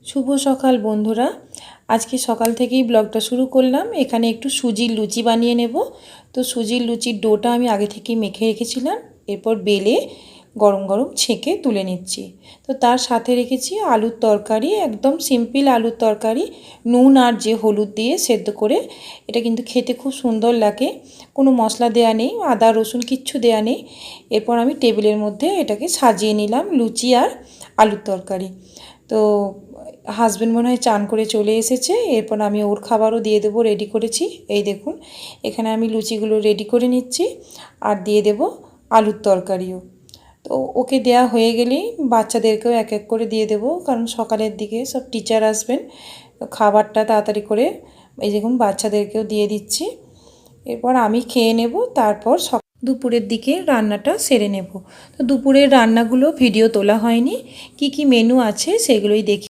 শুভ সকাল বন্ধুরা। আজকে সকাল থেকেই ব্লগটা শুরু করলাম। এখানে একটু সুজির লুচি বানিয়ে নেব। তো সুজির লুচির ডোটা আমি আগে থেকেই মেখে রেখেছিলাম, এরপর বেলে গরম গরম ছেঁকে তুলে নিচ্ছি। তো তার সাথে রেখেছি আলুর তরকারি, একদম সিম্পল আলুর তরকারি, নুন আর যে হলুদ দিয়ে সেদ্ধ করে। এটা কিন্তু খেতে খুব সুন্দর লাগে, কোনো মশলা দেয়া নেই, আদা রসুন কিচ্ছু দেয়া নেই। এরপর আমি টেবিলের মধ্যে এটাকে সাজিয়ে নিলাম, লুচি আর আলুর তরকারি। তো হাজব্যান্ড মনে হয় চান করে চলে এসেছে, এরপর আমি ওর খাবারও দিয়ে দেবো, রেডি করেছি। এই দেখুন, এখানে আমি লুচিগুলো রেডি করে নিচ্ছি আর দিয়ে দেব আলুর তরকারিও। তো ওকে দেয়া হয়ে গেলেই বাচ্চাদেরকেও এক এক করে দিয়ে দেবো, কারণ সকালের দিকে সব টিচার আসবেন। খাবারটা তাড়াতাড়ি করে এই দেখুন বাচ্চাদেরকেও দিয়ে দিচ্ছি। এরপর আমি খেয়ে নেব, তারপর দুপুরের দিকে রান্নাটা সেরে নেব। তো দুপুরের রান্নাগুলো ভিডিও তোলা হয়নি, কি কি মেনু আছে সেগুলোই দেখি।